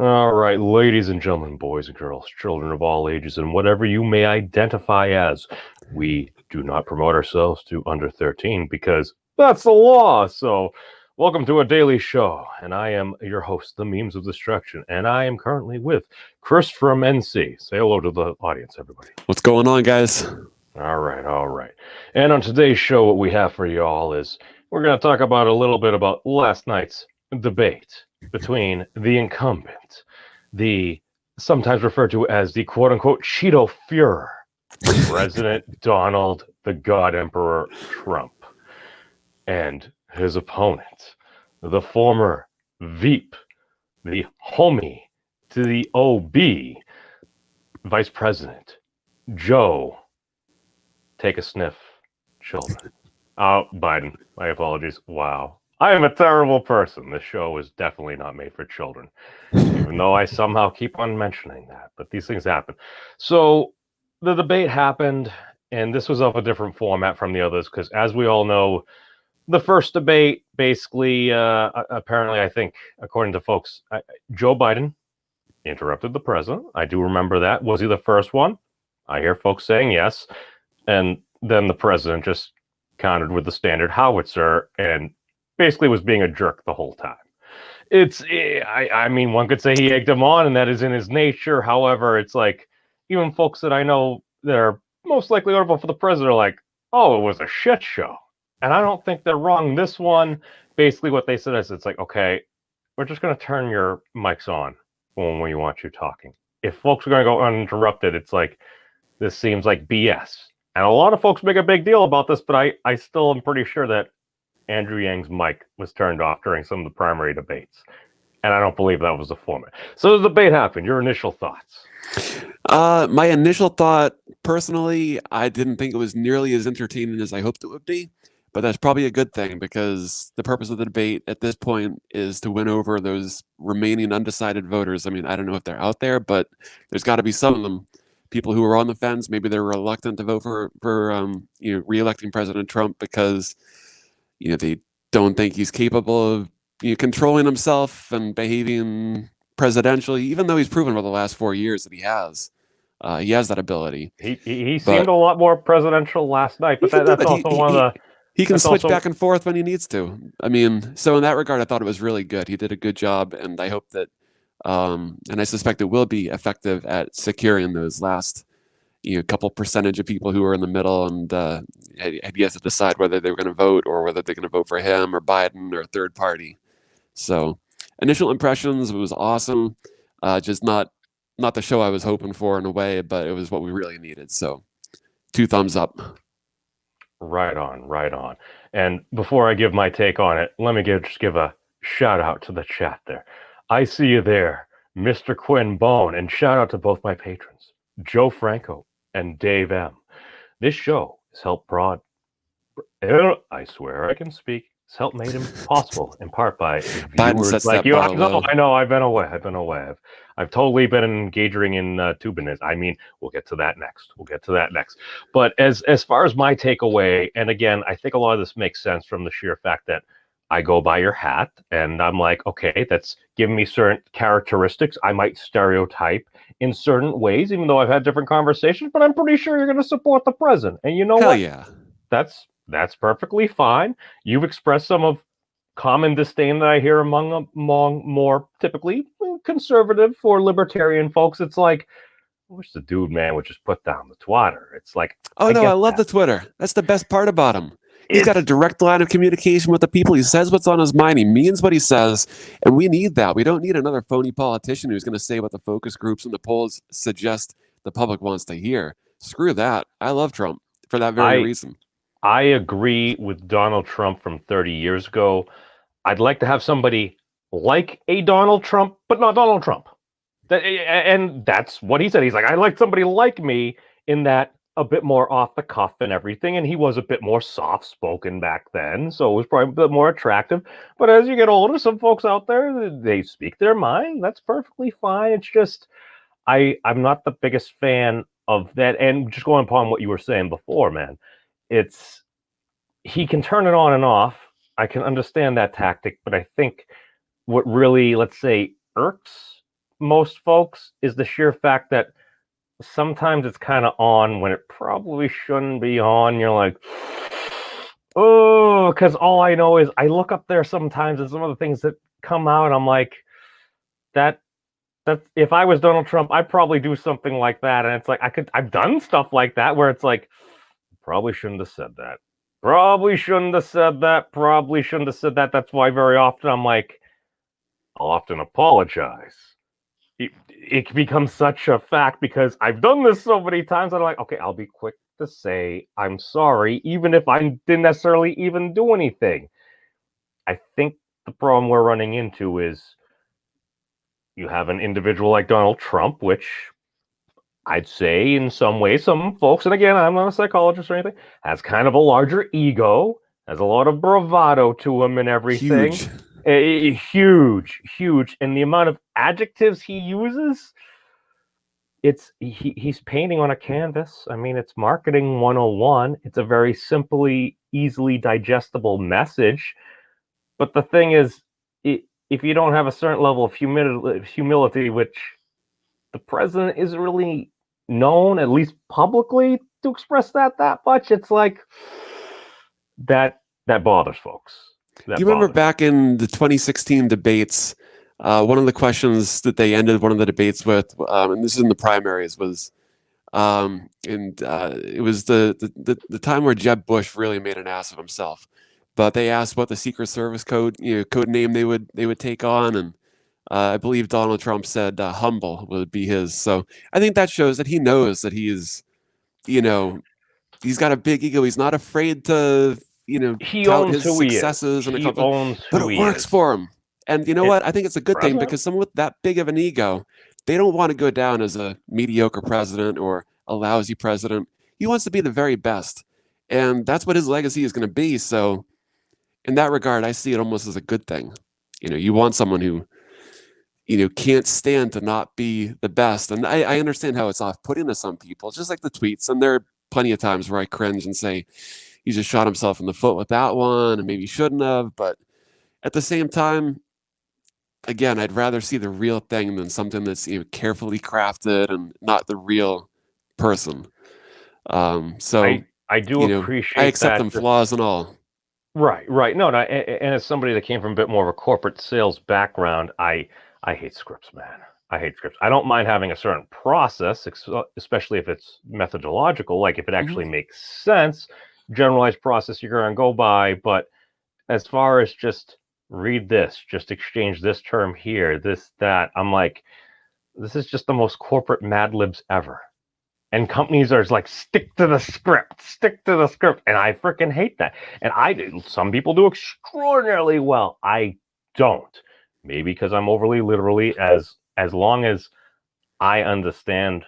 All right, ladies and gentlemen, boys and girls, children of all ages, and whatever you may identify as, we do not promote ourselves to under 13 because that's the law. So, welcome to a daily show, and I am your host, the Memes of Destruction, and I am currently with Chris from NC. Say hello to the audience, everybody. What's going on, guys? All right. And on today's show, what we have for you all is we're going to talk about a little bit about last night's debate between the incumbent, the sometimes referred to as the quote unquote Cheeto Führer, President Donald the God Emperor Trump, and his opponent, the former Veep, the homie to the OB, Vice President Joe. Take a sniff, children. Oh, Biden. My apologies. Wow. I am a terrible person. This show is definitely not made for children, even though I somehow keep on mentioning that. But these things happen. So the debate happened, and this was of a different format from the others because, as we all know, the first debate basically, apparently, I think, according to folks, Joe Biden interrupted the president. I do remember that. Was he the first one? I hear folks saying yes. And then the president just countered with the standard howitzer and basically was being a jerk the whole time. I mean, one could say he egged him on, and that is in his nature. However, it's like even folks that I know that are most likely to vote for the president are like, oh, it was a shit show. And I don't think they're wrong. This one, basically what they said is it's like, okay, we're just going to turn your mics on when we want you talking. If folks are going to go uninterrupted, it's like, this seems like BS. And a lot of folks make a big deal about this, but I still am pretty sure that Andrew Yang's mic was turned off during some of the primary debates. And I don't believe that was the format. So the debate happened. Your initial thoughts? My initial thought, personally, I didn't think it was nearly as entertaining as I hoped it would be. But that's probably a good thing because the purpose of the debate at this point is to win over those remaining undecided voters. I mean, I don't know if they're out there, but there's got to be some of them. People who are on the fence, maybe they're reluctant to vote for re-electing President Trump because they don't think he's capable of controlling himself and behaving presidentially, even though he's proven over the last 4 years that he has that ability. He seemed a lot more presidential last night, but that's also one of the. He can switch back and forth when he needs to. I mean, so in that regard, I thought it was really good. He did a good job, and I hope that. And I suspect it will be effective at securing those last, couple percentage of people who are in the middle, and he has to decide whether they're going to vote or whether they're going to vote for him or Biden or a third party. So, initial impressions, it was awesome. Just not the show I was hoping for in a way, but it was what we really needed. So, 2 thumbs up. Right on. And before I give my take on it, let me just give a shout out to the chat there. I see you there, Mr. Quinn Bone, and shout out to both my patrons, Joe Franco and Dave M. This show is helped I swear I can speak. It's helped made possible in part by viewers like you. I know. I've been away. I've totally been engaging in tubing. I mean, we'll get to that next. But as far as my takeaway, and again, I think a lot of this makes sense from the sheer fact that I go by your hat and I'm like, okay, that's giving me certain characteristics. I might stereotype in certain ways, even though I've had different conversations, but I'm pretty sure you're going to support the president. And you know what? Yeah. That's perfectly fine. You've expressed some of common disdain that I hear among more typically conservative or libertarian folks. It's like, I wish the dude, man, would just put down the twatter. It's like, I love the Twitter. That's the best part about him. He's got a direct line of communication with the people. He says what's on his mind. He means what he says. And we need that. We don't need another phony politician who's going to say what the focus groups and the polls suggest the public wants to hear. Screw that. I love Trump for that very reason. I agree with Donald Trump from 30 years ago. I'd like to have somebody like a Donald Trump, but not Donald Trump. And that's what he said. He's like, I like somebody like me in that a bit more off the cuff and everything, and he was a bit more soft-spoken back then, so it was probably a bit more attractive. But as you get older, some folks out there, they speak their mind. That's perfectly fine. It's just, I'm not the biggest fan of that. And just going upon what you were saying before, man, he can turn it on and off. I can understand that tactic, but I think what really, let's say, irks most folks is the sheer fact that sometimes it's kind of on when it probably shouldn't be on. You're like, oh, because all I know is I look up there sometimes and some of the things that come out, I'm like, that that's if I was Donald Trump, I'd probably do something like that. And it's like I've done stuff like that where it's like, probably shouldn't have said that. Probably shouldn't have said that. Probably shouldn't have said that. That's why very often I'm like, I'll often apologize. It becomes such a fact because I've done this so many times. I'm like, okay, I'll be quick to say I'm sorry, even if I didn't necessarily even do anything. I think the problem we're running into is you have an individual like Donald Trump, which I'd say in some ways, some folks, and again, I'm not a psychologist or anything, has kind of a larger ego, has a lot of bravado to him and everything. Huge. Huge. And the amount of adjectives he uses, he's painting on a canvas. I mean, it's marketing 101. It's a very simply, easily digestible message. But the thing is, if you don't have a certain level of humility, which the president isn't really known, at least publicly, to express that much, it's like that bothers folks. Do you remember back in the 2016 debates, one of the questions that they ended one of the debates with, and this is in the primaries, was, it was the time where Jeb Bush really made an ass of himself. But they asked what the Secret Service code name they would take on, and I believe Donald Trump said humble would be his. So I think that shows that he knows that he is, he's got a big ego. He's not afraid to, he tout owns his who successes he is. and He owns but who it he works is. for him. And you know what? I think it's a good thing, because someone with that big of an ego, they don't want to go down as a mediocre president or a lousy president. He wants to be the very best. And that's what his legacy is going to be. So in that regard, I see it almost as a good thing. You want someone who, can't stand to not be the best. And I understand how it's off-putting to some people, just like the tweets. And there are plenty of times where I cringe and say, he just shot himself in the foot with that one, and maybe he shouldn't have. But at the same time, again, I'd rather see the real thing than something that's carefully crafted and not the real person. So I do appreciate I accept that. them flaws and all. Right. No, and as somebody that came from a bit more of a corporate sales background, I hate scripts, man. I hate scripts. I don't mind having a certain process, especially if it's methodological, like if it actually makes sense, generalized process you're going to go by. But as far as just read this, just exchange this term here, this, that, I'm like, this is just the most corporate Mad Libs ever. And companies are like, stick to the script. And I freaking hate that. And I do. Some people do extraordinarily well. I don't. Maybe because I'm overly literally, as long as I understand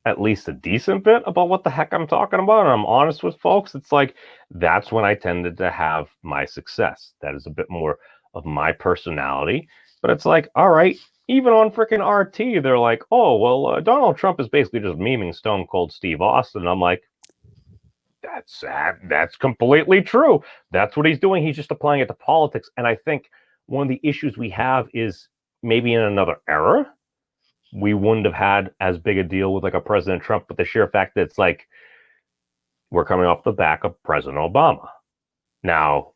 at least a decent bit about what the heck I'm talking about, and I'm honest with folks, it's like, that's when I tended to have my success. That is a bit more of my personality. But it's like, all right, even on freaking RT, they're like, oh, well, Donald Trump is basically just memeing Stone Cold Steve Austin. I'm like, that's sad. That's completely true. That's what he's doing. He's just applying it to politics. And I think one of the issues we have is maybe in another era, we wouldn't have had as big a deal with like a President Trump, but the sheer fact that it's like, we're coming off the back of President Obama. Now,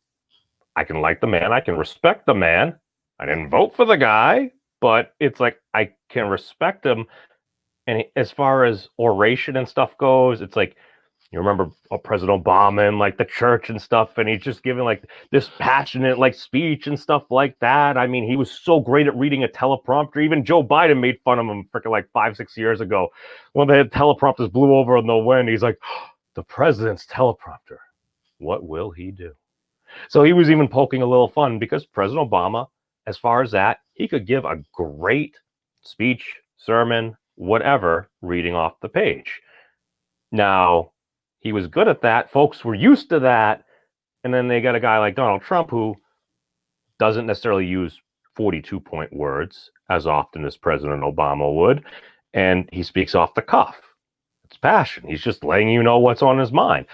I can like the man. I can respect the man. I didn't vote for the guy, but it's like, I can respect him. And as far as oration and stuff goes, it's like, you remember President Obama and like the church and stuff, and he's just giving like this passionate like speech and stuff like that. I mean, he was so great at reading a teleprompter. Even Joe Biden made fun of him freaking like 5-6 years ago when the teleprompters blew over in the wind. He's like, the president's teleprompter, what will he do? So he was even poking a little fun because President Obama, as far as that, he could give a great speech, sermon, whatever, reading off the page. Now, he was good at that. Folks were used to that. And then they got a guy like Donald Trump who doesn't necessarily use 42-point words as often as President Obama would. And he speaks off the cuff. It's passion. He's just letting you know what's on his mind.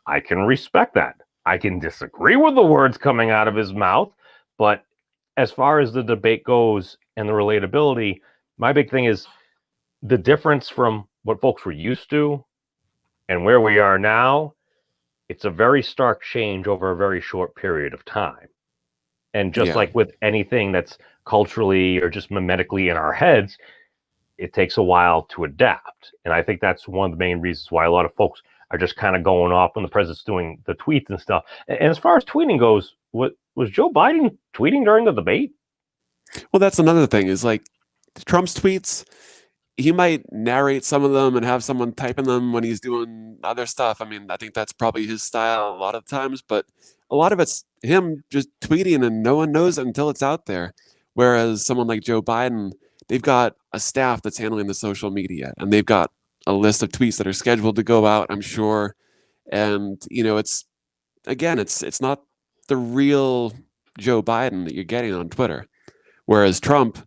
I can respect that. I can disagree with the words coming out of his mouth. But as far as the debate goes and the relatability, My big thing is the difference from what folks were used to and where we are now. It's a very stark change over a very short period of time. And just Yeah. like with anything that's culturally or just mimetically in our heads, it takes a while to adapt. And I think that's one of the main reasons why a lot of folks are just kind of going off when the president's doing the tweets and stuff. And as far as tweeting goes, what was Joe Biden tweeting during the debate? Well, that's another thing is like Trump's tweets, he might narrate some of them and have someone typing them when he's doing other stuff. I mean, I think that's probably his style a lot of times, but a lot of it's him just tweeting and no one knows it until it's out there. Whereas someone like Joe Biden, they've got a staff that's handling the social media and they've got a list of tweets that are scheduled to go out, I'm sure. And, it's again, it's not the real Joe Biden that you're getting on Twitter. Whereas Trump,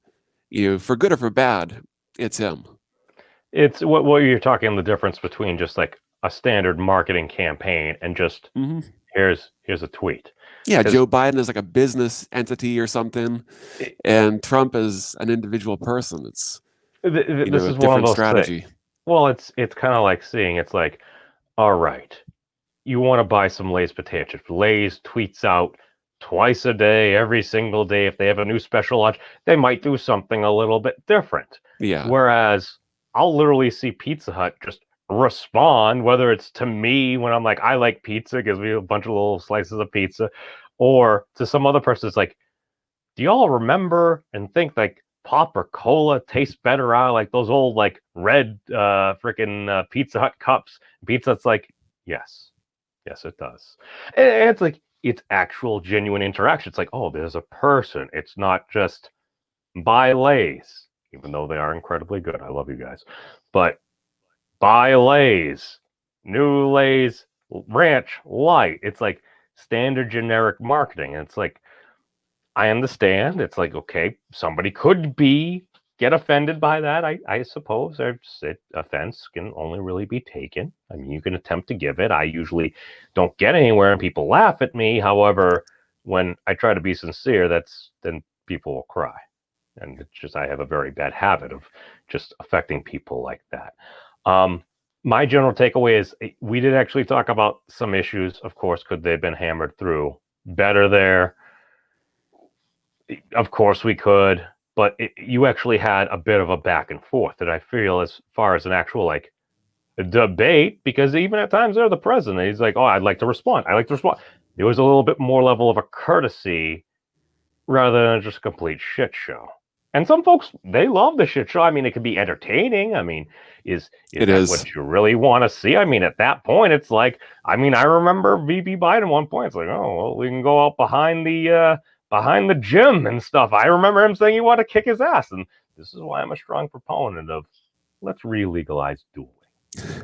for good or for bad, it's him. It's what you're talking the difference between just like a standard marketing campaign and just here's a tweet. Yeah, Joe Biden is like a business entity or something, and Trump is an individual person. It's this is a one of different those strategy. things. Well, it's kind of like seeing it's like, all right, you want to buy some Lay's potato chips. Lay's tweets out twice a day, every single day. If they have a new special launch, they might do something a little bit different. Yeah. Whereas I'll literally see Pizza Hut just respond, whether it's to me when I'm like, I like pizza, gives me a bunch of little slices of pizza, or to some other person. It's like, do y'all remember and think like pop or cola tastes better out of like those old like red freaking Pizza Hut cups? Pizza Hut's like, yes, it does. And it's like, it's actual genuine interaction. It's like, oh, there's a person. It's not just buy Lay's, even though they are incredibly good. I love you guys. But buy Lay's, new Lay's Ranch Light. It's like standard generic marketing. And it's like, I understand. It's like, okay, somebody could get offended by that. I suppose offense can only really be taken. I mean, you can attempt to give it. I usually don't get anywhere and people laugh at me. However, when I try to be sincere, then people will cry. And it's just, I have a very bad habit of just affecting people like that. My general takeaway is we did actually talk about some issues. Of course, could they have been hammered through better there? Of course we could, but you actually had a bit of a back and forth that I feel as far as an actual like debate, because even at times they're the president. He's like, oh, I'd like to respond. There was a little bit more level of a courtesy rather than just a complete shit show. And some folks, they love the shit show. I mean, it can be entertaining. I mean, is that what you really want to see? I mean, at that point, it's like, I mean, I remember VP Biden at one point. It's like, oh, well, we can go out behind the gym and stuff. I remember him saying he wanted to kick his ass. And this is why I'm a strong proponent of let's re-legalize dueling.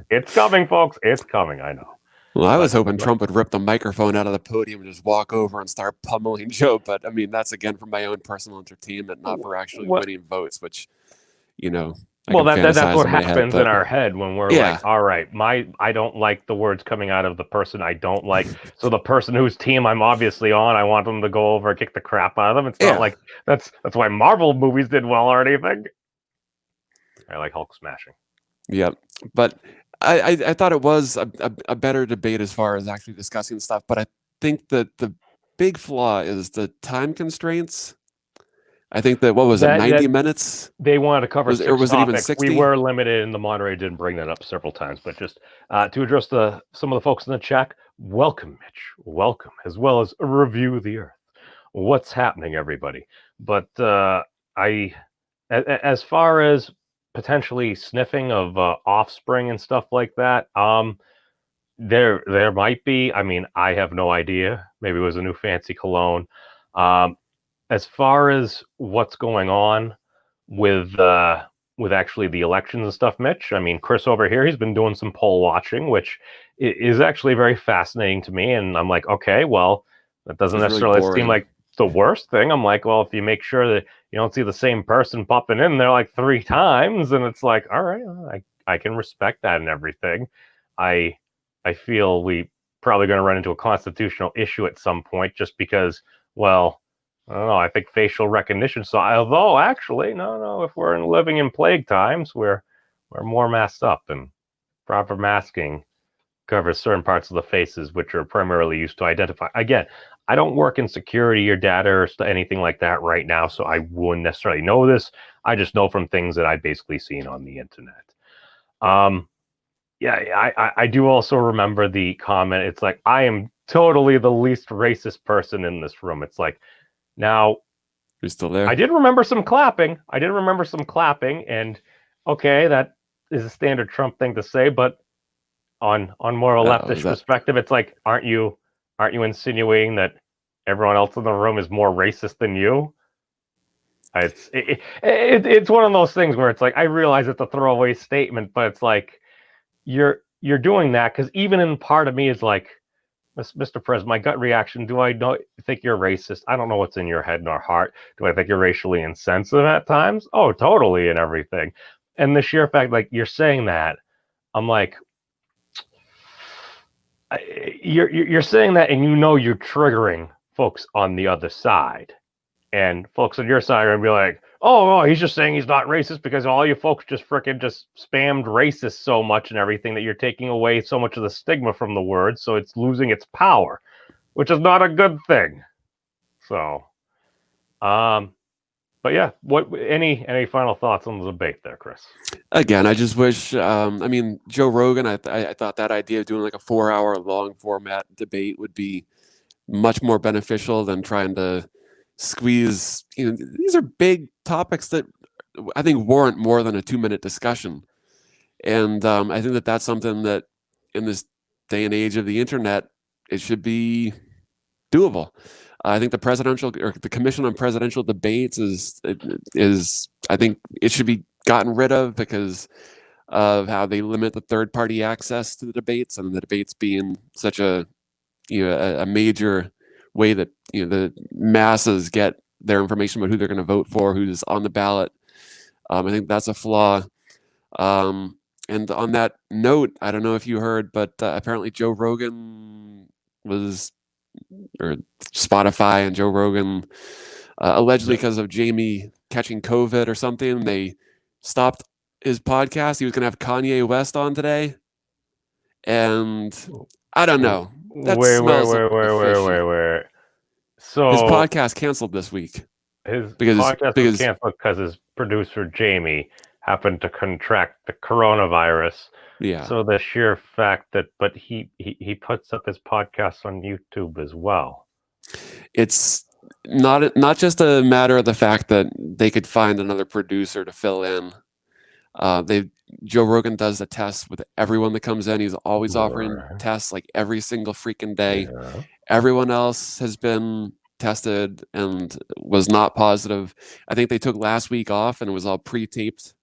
It's coming, folks. It's coming. I know. Well, I was hoping Trump would rip the microphone out of the podium and just walk over and start pummeling Joe. But I mean, that's again for my own personal entertainment, not for actually winning votes, which, well, that's what happens in our head when we're like, all right, I don't like the words coming out of the person I don't like. So the person whose team I'm obviously on, I want them to go over and kick the crap out of them. It's not like that's why Marvel movies did well or anything. I like Hulk smashing. Yep. But I thought it was a better debate as far as actually discussing stuff. But I think that the big flaw is the time constraints. I think that, 90 minutes? They wanted to cover six was topics. It even 60? We were limited, and the moderator did bring that up several times. But just to address some of the folks in the chat, welcome, Mitch. Welcome, as well as review the Earth. What's happening, everybody? But as far as potentially sniffing of offspring and stuff like that, there might be. I mean, I have no idea. Maybe it was a new fancy cologne. As far as what's going on with actually the elections and stuff, Mitch, I mean, Chris over here, he's been doing some poll watching, which is actually very fascinating to me. And I'm like, okay, well, that doesn't necessarily seem like the worst thing. I'm like, well, if you make sure that you don't see the same person popping in there like 3 times, and it's like, all right, I can respect that and everything. I feel we probably going to run into a constitutional issue at some point just because, well, I don't know. I think facial recognition. So, although actually, no. If we're living in plague times, we're more masked up, and proper masking covers certain parts of the faces, which are primarily used to identify. Again, I don't work in security or data or anything like that right now, so I wouldn't necessarily know this. I just know from things that I've basically seen on the internet. Yeah, I do also remember the comment. It's like, I am totally the least racist person in this room. It's like, now, You're still there. I did remember some clapping. And okay, that is a standard Trump thing to say, but on more of a leftist perspective, it's like, aren't you insinuating that everyone else in the room is more racist than you? It's one of those things where it's like, I realize it's a throwaway statement, but it's like, you're doing that because even in part of me is like, Mr. President, my gut reaction, do I think you're racist? I don't know what's in your head nor heart. Do I think you're racially insensitive at times? Oh, totally, and everything. And the sheer fact, like, you're saying that, I'm like, you're saying that, and you're triggering folks on the other side. And folks on your side are gonna be like, oh, he's just saying he's not racist because all you folks just spammed racist so much and everything that you're taking away so much of the stigma from the word, so it's losing its power, which is not a good thing. So, but yeah, any final thoughts on the debate there, Chris? Again, I just wish, Joe Rogan, I thought that idea of doing like a 4-hour long format debate would be much more beneficial than trying to squeeze, these are big topics that I think warrant more than a 2-minute discussion. And I think that's something that in this day and age of the internet, it should be doable. I think the Commission on Presidential Debates is I think it should be gotten rid of because of how they limit the third-party access to the debates, and the debates being such a major way that the masses get their information about who they're going to vote for, who's on the ballot. I think that's a flaw. And on that note, I don't know if you heard, but apparently Joe Rogan or Spotify and Joe Rogan, allegedly because of Jamie catching COVID or something, they stopped his podcast. He was going to have Kanye West on today. And I don't know. That smells wait. So his podcast canceled this week. His podcast was canceled because his producer Jamie happened to contract the coronavirus. Yeah. So the sheer fact that, but he puts up his podcasts on YouTube as well. It's not just a matter of the fact that they could find another producer to fill in. Joe Rogan does the tests with everyone that comes in. He's always offering tests like every single freaking day. Yeah. Everyone else has been tested and was not positive. I think they took last week off, and it was all pre-taped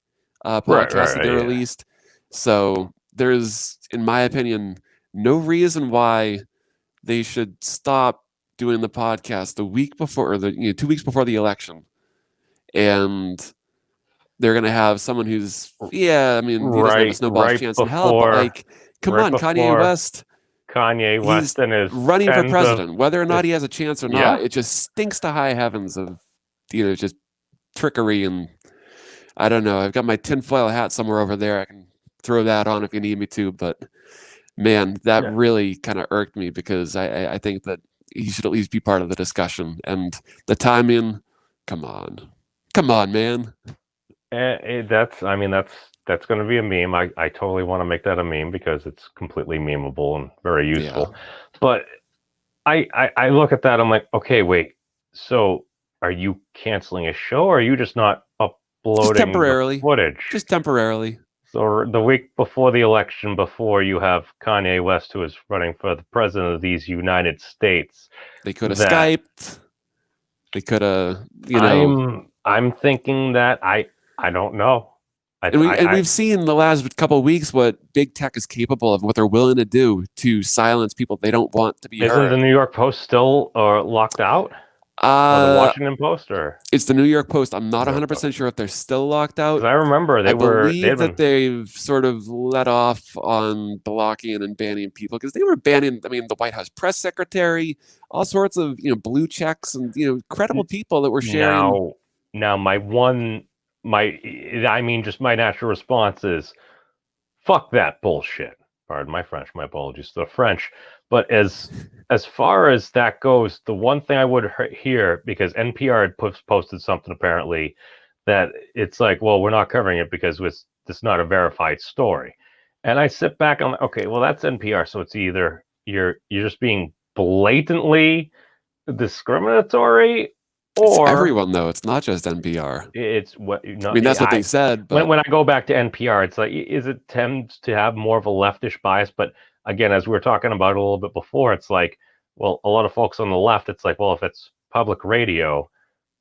podcasts that they released. So there's, in my opinion, no reason why they should stop doing the podcast the week before, or 2 weeks before the election. And they're going to have someone who's, he doesn't have a snowball's chance in hell, but like, come on, Kanye West and his running for president, whether or not he has a chance or not, it just stinks to high heavens of just trickery. And I don't know, I've got my tinfoil hat somewhere over there. I can throw that on if you need me to, but man, that really kind of irked me, because I think that he should at least be part of the discussion. And the timing, come on, man. That's going to be a meme. I totally want to make that a meme because it's completely memeable and very useful. Yeah. But I look at that, I'm like, okay, wait. So are you canceling a show, or are you just not uploading the footage? Just temporarily. So the week before the election, before you have Kanye West, who is running for the president of these United States, they could have Skyped. They could have, I'm thinking that I don't know. We've seen the last couple of weeks what big tech is capable of, what they're willing to do to silence people they don't want to be heard. Isn't the New York Post still locked out? the Washington Post, or it's the New York Post. I'm not New York 100% sure if they're still locked out. because I remember I they'd believe that been they've sort of let off on blocking and banning people because they were banning, I mean, the White House press secretary, all sorts of, blue checks and, credible people that were sharing. now just my natural response is fuck that bullshit. Pardon my French. My apologies to the French. But as far as that goes, the one thing I would hear, because NPR had posted something apparently that it's like, well, we're not covering it because it's not a verified story. And I sit back and I'm like, okay, well, that's NPR, so it's either you're just being blatantly discriminatory, It's or everyone, though. It's not just NPR. it's what I mean, that's what they said. But when I go back to NPR, it's like, is it tends to have more of a leftish bias? But again, as we were talking about a little bit before, it's like, well, a lot of folks on the left, it's like, well, if it's public radio,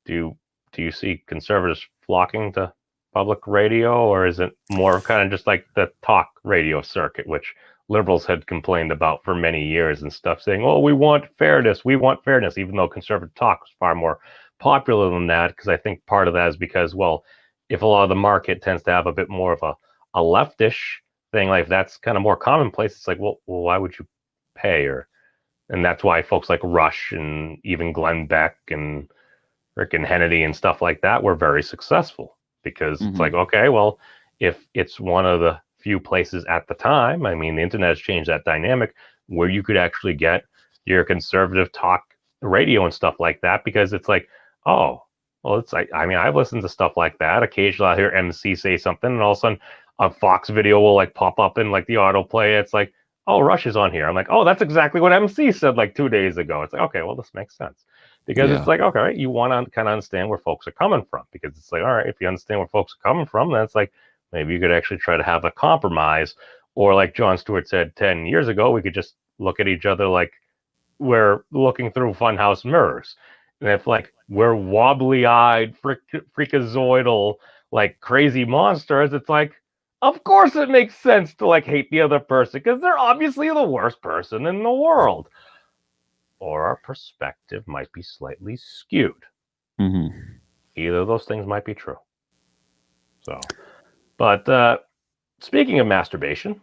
do you see conservatives flocking to public radio, or is it more kind of just like the talk radio circuit, which liberals had complained about for many years and stuff, saying, "Oh, we want fairness, even though conservative talk was far more popular than that, because I think part of that is because, well, if a lot of the market tends to have a bit more of a leftish thing, like that's kind of more commonplace. It's like, well, why would you pay? And that's why folks like Rush and even Glenn Beck and Rick and Hannity and stuff like that were very successful, because it's like, okay, well, if it's one of the few places at the time, I mean, the internet has changed that dynamic where you could actually get your conservative talk radio and stuff like that, because it's like, oh, well, it's like, I mean, I've listened to stuff like that. Occasionally I'll hear MC say something, and all of a sudden a Fox video will like pop up in like the autoplay. It's like, oh, Rush is on here. I'm like, oh, that's exactly what MC said like 2 days ago. It's like, okay, well, this makes sense. Because it's like, okay, you want to kind of understand where folks are coming from. Because it's like, all right, if you understand where folks are coming from, then it's like, maybe you could actually try to have a compromise. Or like Jon Stewart said 10 years ago, we could just look at each other like we're looking through funhouse mirrors. And if like we're wobbly-eyed, freakazoidal, like crazy monsters, it's like, of course it makes sense to like hate the other person, because they're obviously the worst person in the world. Or our perspective might be slightly skewed. Either of those things might be true. So, but speaking of masturbation,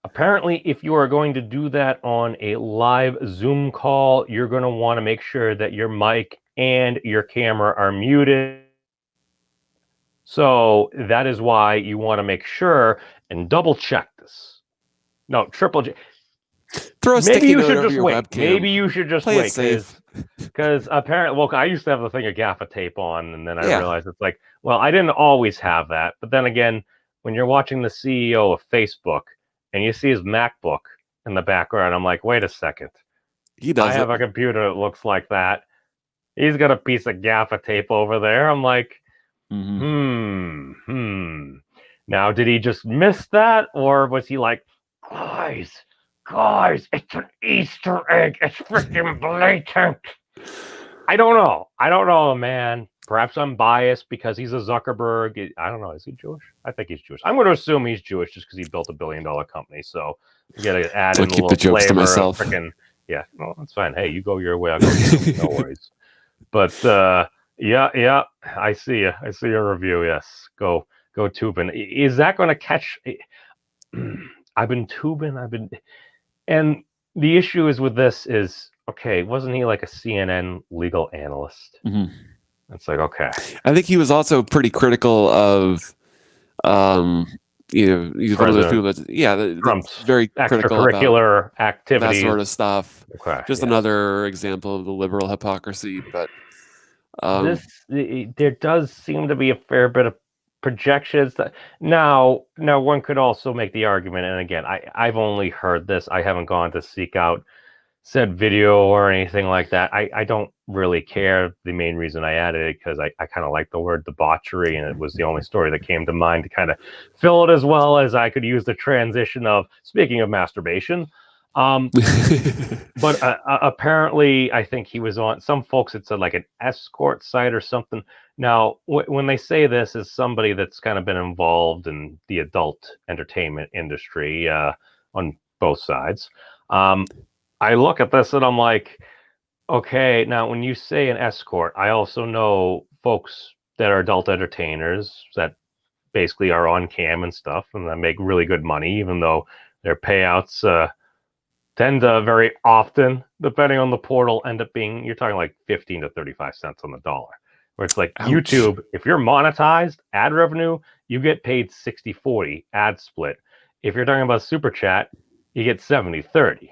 apparently if you are going to do that on a live Zoom call, you're going to want to make sure that your mic and your camera are muted. So that is why you want to make sure and double check this. No, triple check. Maybe you should just wait. Maybe you should just wait, because apparently, well, I used to have the thing of gaffer tape on, and then I realized it's like, well, I didn't always have that. But then again, when you're watching the CEO of Facebook and you see his MacBook in the background, I'm like, wait a second. I have a computer that looks like that. He's got a piece of gaffer tape over there. I'm like, Now, did he just miss that, or was he like, guys, it's an Easter egg. It's freaking blatant. I don't know, man. Perhaps I'm biased because he's a Zuckerberg. I don't know. Is he Jewish? I think he's Jewish. I'm going to assume he's Jewish just because he built $1 billion company. So you got to add in a little flavor of freaking. Yeah, no, that's fine. Hey, you go your way. I'll go your way. No worries. But yeah, I see you. I see your review. Yes, go tubing. Is that going to catch? I've been tubing. And the issue is with this is, okay, wasn't he like a CNN legal analyst? It's like, okay. I think he was also pretty critical of, he's one of those people that, Trump's very critical extracurricular activities, that sort of stuff. Okay, just another example of the liberal hypocrisy. But there does seem to be a fair bit of projections. Now one could also make the argument, and again, I've only heard this. I haven't gone to seek out said video or anything like that. I don't really care. The main reason I added it because I kind of like the word debauchery, and it was the only story that came to mind to kind of fill it, as well as I could use the transition of, speaking of masturbation. But apparently, I think he was on, some folks had said like an escort site or something. Now, when they say this, as somebody that's kind of been involved in the adult entertainment industry on both sides, I look at this and I'm like, Okay, now when you say an escort, I also know folks that are adult entertainers that basically are on cam and stuff and that make really good money, even though their payouts tend to very often, depending on the portal, end up being, you're talking like 15 to 35 cents on the dollar. Where it's like Ouch. YouTube, if you're monetized ad revenue, you get paid 60/40 ad split. If you're talking about super chat, you get 70/30.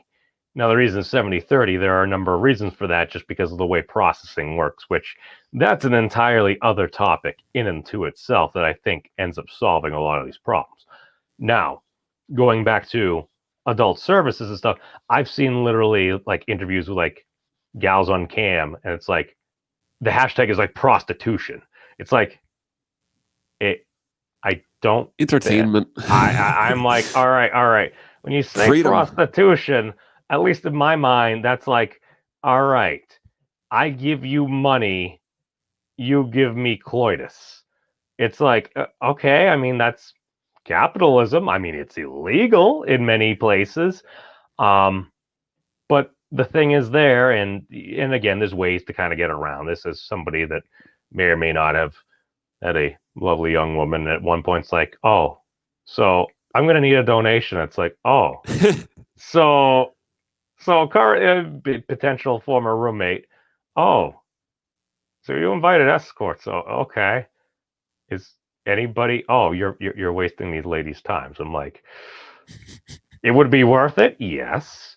Now, the reason 70/30, there are a number of reasons for that just because of the way processing works, which that's an entirely other topic in and to itself that I think ends up solving a lot of these problems. Now, going back to adult services and stuff, I've seen literally like interviews with like gals on cam, and it's like the hashtag is like prostitution. It's like it. I don't. Entertainment. I'm like, all right, all right. When you say Freedom. prostitution, at least in my mind, that's like, all right. I give you money, you give me coitus. It's like, okay. I mean, that's capitalism. I mean, it's illegal in many places. But the thing is there, and again, there's ways to kind of get around this. As somebody that may or may not have had a lovely young woman at one point, it's like, oh, so I'm gonna need a donation. It's like, oh, so current potential former roommate. Oh, so you invited escorts? So okay, is anybody? Oh, you're wasting these ladies' time. So I'm like, it would be worth it, yes.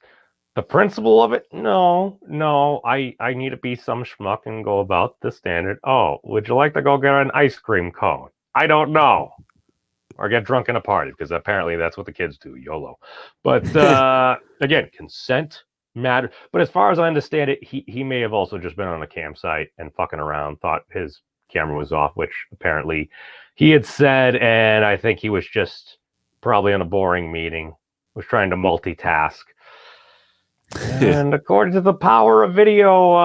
The principle of it? No, no. I need to be some schmuck and go about the standard. Oh, would you like to go get an ice cream cone? I don't know. Or get drunk in a party, because apparently that's what the kids do, YOLO. But again, consent matters. But as far as I understand it, he may have also just been on a campsite and fucking around, thought his camera was off, which apparently he had said, and I think he was just probably in a boring meeting, was trying to multitask. And according to the power of video,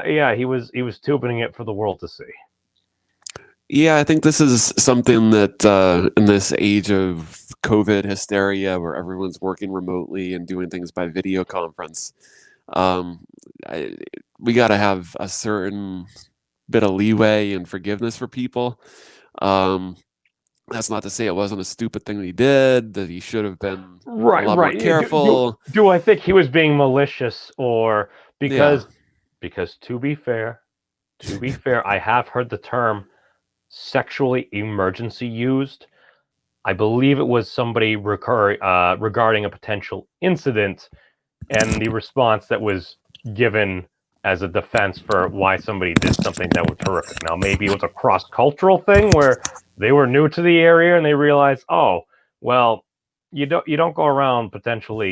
yeah, he was tubing it for the world to see. Yeah, I think this is something that in this age of COVID hysteria where everyone's working remotely and doing things by video conference, um, we got to have a certain bit of leeway and forgiveness for people. Um, that's not to say it wasn't a stupid thing that he did, that he should have been a Right, lot more right. careful. Do I think he was being malicious, or Yeah. because to be fair, I have heard the term sexually emergency used. I believe it was somebody regarding a potential incident, and the response that was given as a defense for why somebody did something that was horrific. Now, maybe it was a cross-cultural thing where they were new to the area and they realized, oh, well, you don't go around potentially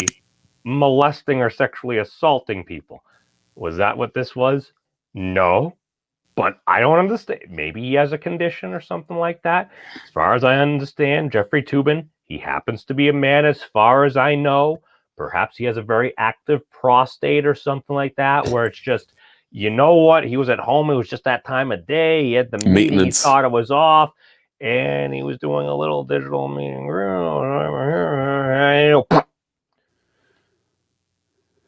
molesting or sexually assaulting people. Was that what this was? No, but I don't understand. Maybe he has a condition or something like that. As far as I understand, Jeffrey Toobin, he happens to be a man, as far as I know. Perhaps he has a very active prostate or something like that, where it's just, you know what? He was at home. It was just that time of day. He had the meeting. He Maintenance. thought it was off, and he was doing a little digital meeting.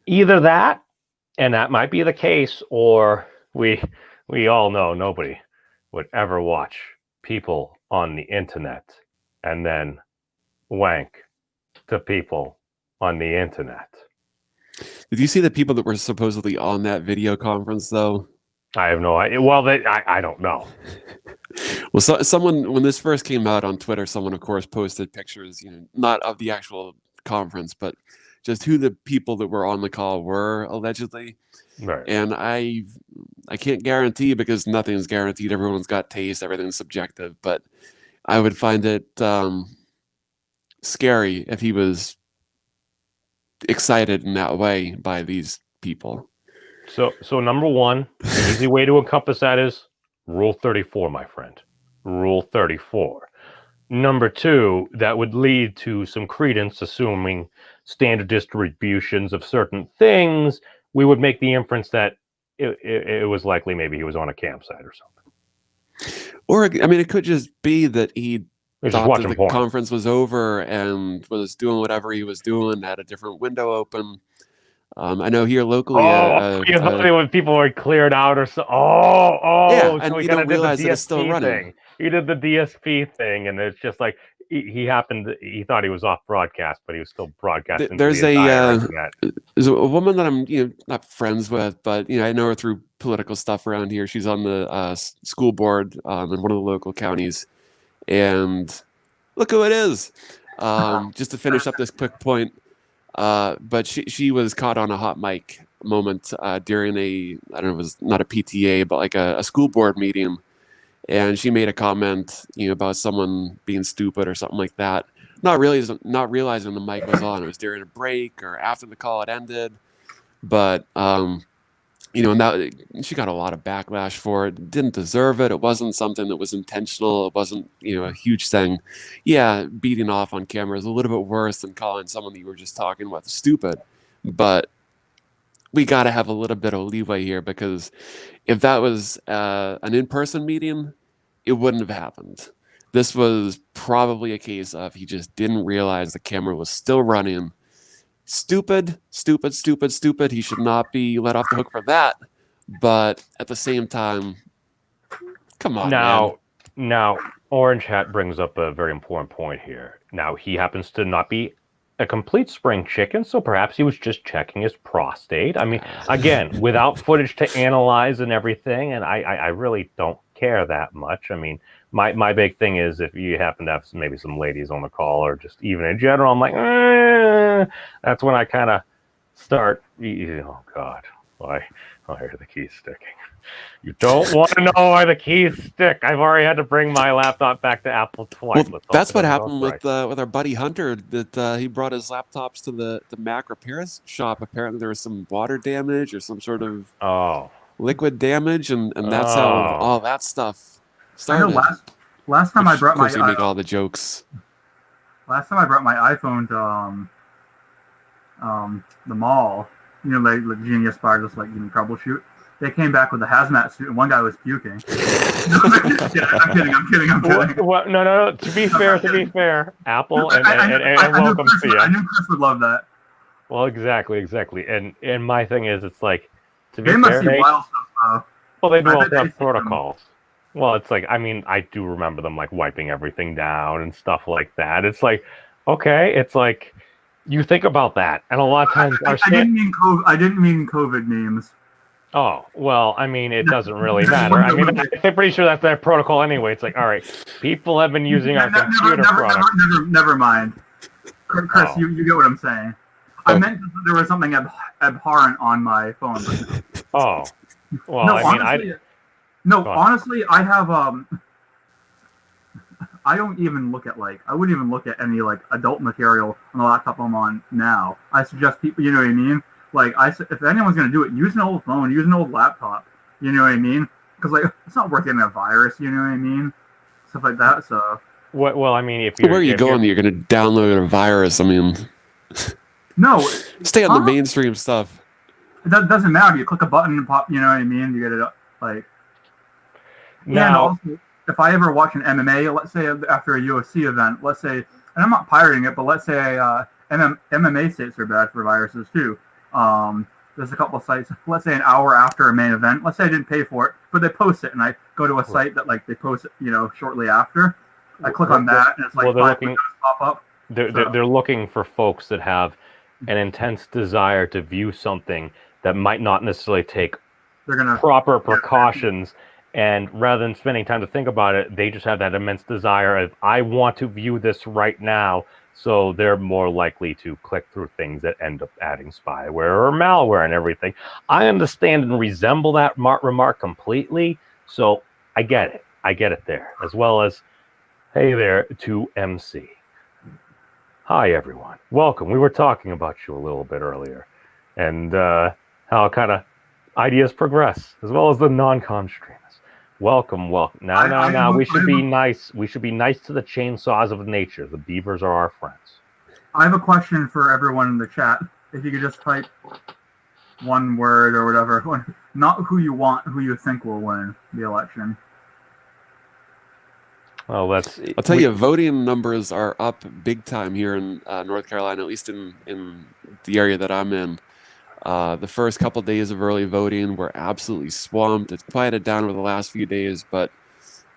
Either that, and that might be the case, or we all know nobody would ever watch people on the internet and then wank to people on the internet. Did you see the people that were supposedly on that video conference, though? I have no idea. Well, I don't know. Well, someone, when this first came out on Twitter, someone, of course, posted pictures, not of the actual conference, but just who the people that were on the call were, allegedly. Right. And I can't guarantee, because nothing's guaranteed. Everyone's got taste. Everything's subjective. But I would find it scary if he was excited in that way by these people. So number one, an easy way to encompass that is Rule 34, my friend. Rule 34. Number two, that would lead to some credence, assuming standard distributions of certain things. We would make the inference that it was likely maybe he was on a campsite or something. Or, I mean, it could just be that he He was just thought that watching the porn. conference was over and was doing whatever he was doing, had a different window open. I know here locally, Oh, you thought it when people were cleared out or so. yeah, So and he you kind don't of did the realize that it's still DSP running. thing. He did the DSP thing, and it's just like he happened. He thought he was off broadcast, but he was still broadcasting to the There's entire internet. there's a woman that I'm not friends with, but I know her through political stuff around here. She's on the school board in one of the local counties, and look who it is. Just to finish up this quick point, but she was caught on a hot mic moment during I don't know, it was not a PTA, but like a school board meeting, and she made a comment, about someone being stupid or something like that. Not realizing the mic was on. It was during a break or after the call had ended. But and that she got a lot of backlash for it. Didn't deserve it. It wasn't something that was intentional. It wasn't a huge thing. Yeah, beating off on camera is a little bit worse than calling someone that you were just talking with stupid. But we got to have a little bit of leeway here, because if that was an in-person meeting, it wouldn't have happened. This was probably a case of he just didn't realize the camera was still running. Stupid. He should not be let off the hook for that. But at the same time, come on, man. Now, Orange Hat brings up a very important point here. Now, he happens to not be a complete spring chicken, so perhaps he was just checking his prostate. I mean, again, without footage to analyze and everything, and I really don't care that much. I mean, my big thing is if you happen to have maybe some ladies on the call, or just even in general, I'm like, that's when I kind of start, oh, God, why? I hear the keys sticking. You don't want to know why the keys stick. I've already had to bring my laptop back to Apple twice. Well, that's what happened with our buddy Hunter. That he brought his laptops to the Mac repair shop. Apparently, there was some water damage or some sort of liquid damage, and that's how all that stuff started. I know last time I brought my you make all the jokes. Last time I brought my iPhone to the mall, like Genius Bar, just like troubleshoot. They came back with a hazmat suit, and one guy was puking. I'm kidding. Well, no. To be fair, Apple and welcome to you. I knew Chris would love that. Well, exactly. And my thing is, it's like, to be fair, must see wild stuff. Well, they do also have protocols. Well, it's like, I mean, I do remember them like wiping everything down and stuff like that. It's like, okay, it's like you think about that, and a lot of times I didn't mean COVID memes. Oh, well, I mean, it doesn't really matter. I mean, I'm pretty sure that's their protocol anyway. It's like, all right, people have been using our computer products. Never mind. Chris, you get what I'm saying. I meant that there was something abhorrent on my phone. Oh, well, no, I mean, honestly, I have I don't even look at I wouldn't even look at any adult material on the laptop I'm on now. I suggest people, you know what I mean? If anyone's gonna do it, use an old phone, use an old laptop. You know what I mean? Because it's not worth getting a virus. You know what I mean? Stuff like that. So. Well, I mean, where are you going? You're gonna download a virus. I mean. No. Stay on the mainstream stuff. It doesn't matter. You click a button and pop. You know what I mean? You get it Now, and also, if I ever watch an MMA, let's say after a UFC event, let's say, and I'm not pirating it, but let's say MMA sites are bad for viruses too. There's a couple of sites, let's say an hour after a main event, let's say I didn't pay for it, but they post it, and I go to a site that they post it, shortly after. I click on that, and it's they're looking, pop up. They're looking for folks that have an intense desire to view something that might not necessarily take proper precautions. And rather than spending time to think about it, they just have that immense desire of, I want to view this right now. So they're more likely to click through things that end up adding spyware or malware and everything. I understand and resemble that remark completely. So I get it there. As well as, hey there to MC. Hi, everyone. Welcome. We were talking about you a little bit earlier. And how kind of ideas progress, as well as the non-con streamers. Welcome. Now. We should be nice. We should be nice to the chainsaws of nature. The beavers are our friends. I have a question for everyone in the chat. If you could just type one word or whatever, not who you want, who you think will win the election. Well, I'll tell you, voting numbers are up big time here in North Carolina, at least in the area that I'm in. The first couple days of early voting were absolutely swamped. It's quieted down over the last few days, but